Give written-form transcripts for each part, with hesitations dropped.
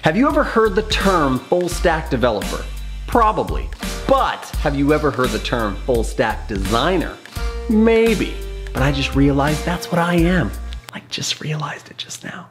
Have you ever heard the term full stack developer? Probably. But have you ever heard the term full stack designer? Maybe. But I just realized that's what I am. Like, just realized it just now.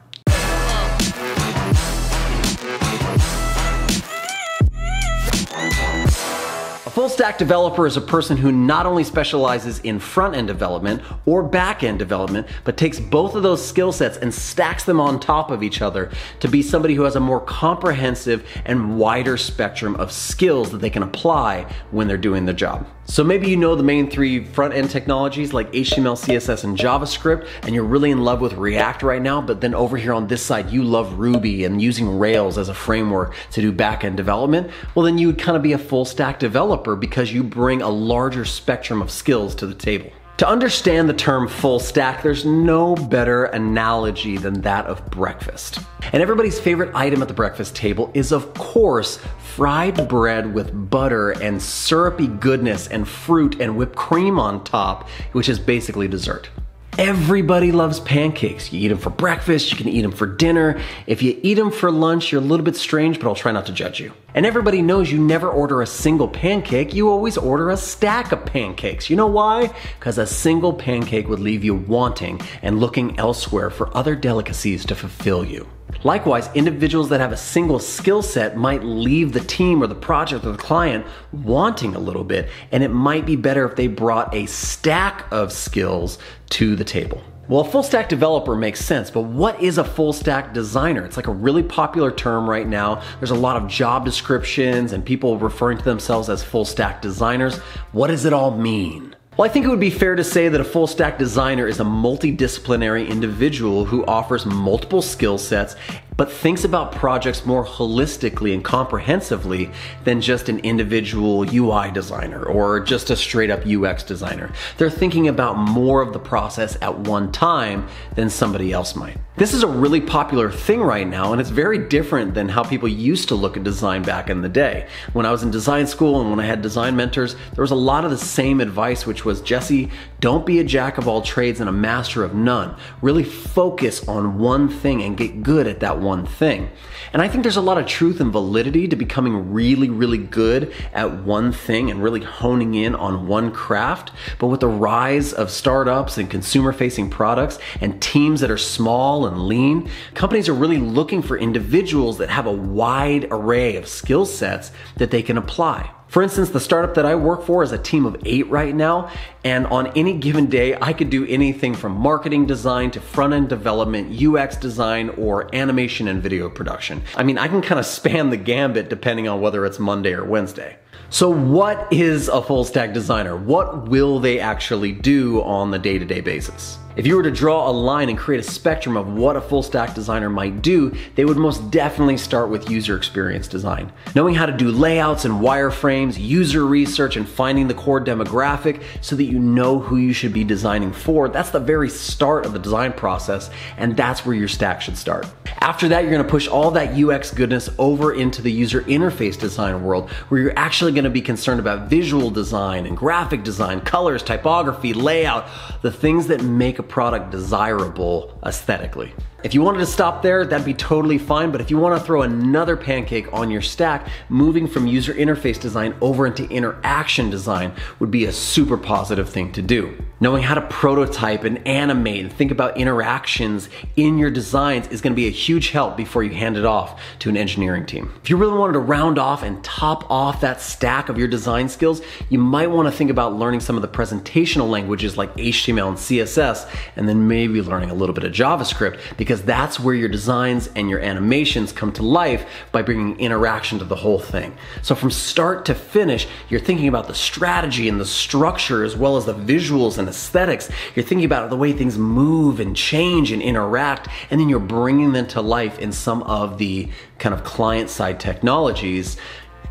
A full stack developer is a person who not only specializes in front-end development or back-end development, but takes both of those skill sets and stacks them on top of each other to be somebody who has a more comprehensive and wider spectrum of skills that they can apply when they're doing the job. So maybe you know the main three front-end technologies like HTML, CSS, and JavaScript, and you're really in love with React right now, but then over here on this side, you love Ruby and using Rails as a framework to do back-end development. Well, then you would kind of be a full stack developer because you bring a larger spectrum of skills to the table. To understand the term full stack, there's no better analogy than that of breakfast. And everybody's favorite item at the breakfast table is, of course, fried bread with butter and syrupy goodness and fruit and whipped cream on top, which is basically dessert. Everybody loves pancakes. You eat them for breakfast, you can eat them for dinner. If you eat them for lunch, you're a little bit strange, but I'll try not to judge you. And everybody knows you never order a single pancake, you always order a stack of pancakes. You know why? Because a single pancake would leave you wanting and looking elsewhere for other delicacies to fulfill you. Likewise, individuals that have a single skill set might leave the team or the project or the client wanting a little bit, and it might be better if they brought a stack of skills to the table. Well, a full stack developer makes sense, but what is a full stack designer? It's like a really popular term right now. There's a lot of job descriptions and people referring to themselves as full stack designers. What does it all mean? Well, I think it would be fair to say that a full stack designer is a multidisciplinary individual who offers multiple skill sets, but thinks about projects more holistically and comprehensively than just an individual UI designer or just a straight up UX designer. They're thinking about more of the process at one time than somebody else might. This is a really popular thing right now, and it's very different than how people used to look at design back in the day. When I was in design school and when I had design mentors, there was a lot of the same advice, which was, Jesse, don't be a jack of all trades and a master of none. Really focus on one thing and get good at that one thing. And I think there's a lot of truth and validity to becoming really, really good at one thing and really honing in on one craft. But with the rise of startups and consumer-facing products and teams that are small and lean, companies are really looking for individuals that have a wide array of skill sets that they can apply. For instance, the startup that I work for is a team of 8 right now, and on any given day, I could do anything from marketing design to front-end development, UX design, or animation and video production. I mean, I can kind of span the gambit depending on whether it's Monday or Wednesday. So what is a full stack designer? What will they actually do on the day-to-day basis? If you were to draw a line and create a spectrum of what a full stack designer might do, they would most definitely start with user experience design. Knowing how to do layouts and wireframes, user research, and finding the core demographic so that you know who you should be designing for, that's the very start of the design process, and that's where your stack should start. After that, you're gonna push all that UX goodness over into the user interface design world, where you're actually gonna be concerned about visual design and graphic design, colors, typography, layout, the things that make a product desirable aesthetically. If you wanted to stop there, that'd be totally fine, but if you want to throw another pancake on your stack, moving from user interface design over into interaction design would be a super positive thing to do. Knowing how to prototype and animate and think about interactions in your designs is going to be a huge help before you hand it off to an engineering team. If you really wanted to round off and top off that stack of your design skills, you might want to think about learning some of the presentational languages like HTML and CSS, and then maybe learning a little bit of JavaScript, because that's where your designs and your animations come to life by bringing interaction to the whole thing. So from start to finish, you're thinking about the strategy and the structure as well as the visuals and aesthetics. You're thinking about the way things move and change and interact, and then you're bringing them to life in some of the kind of client-side technologies.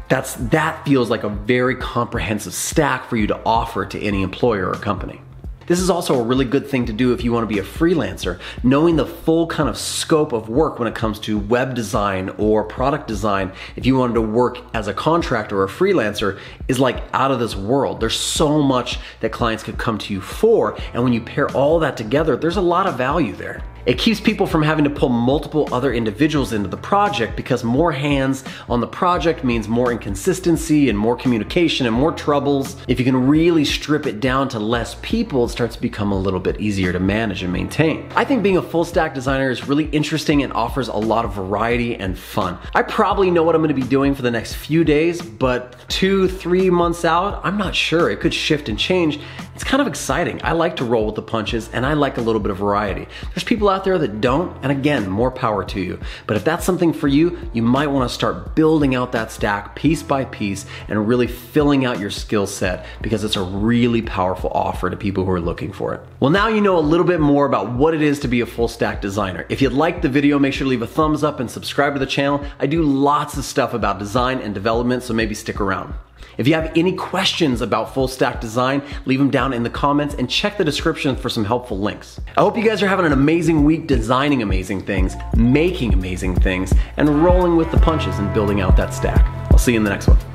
That feels like a very comprehensive stack for you to offer to any employer or company. This is also a really good thing to do if you want to be a freelancer. Knowing the full kind of scope of work when it comes to web design or product design, if you wanted to work as a contractor or a freelancer, is like out of this world. There's so much that clients could come to you for, and when you pair all that together, there's a lot of value there. It keeps people from having to pull multiple other individuals into the project because more hands on the project means more inconsistency and more communication and more troubles. If you can really strip it down to less people, it starts to become a little bit easier to manage and maintain. I think being a full stack designer is really interesting and offers a lot of variety and fun. I probably know what I'm going to be doing for the next few days, but 2-3 months out, I'm not sure. It could shift and change. It's kind of exciting. I like to roll with the punches and I like a little bit of variety. There's people out there that don't, and again, more power to you. But if that's something for you, you might want to start building out that stack piece by piece and really filling out your skill set because it's a really powerful offer to people who are looking for it. Well, now you know a little bit more about what it is to be a full stack designer. If you liked the video, make sure to leave a thumbs up and subscribe to the channel. I do lots of stuff about design and development, so maybe stick around. If you have any questions about full stack design, leave them down in the comments and check the description for some helpful links. I hope you guys are having an amazing week designing amazing things, making amazing things, and rolling with the punches and building out that stack. I'll see you in the next one.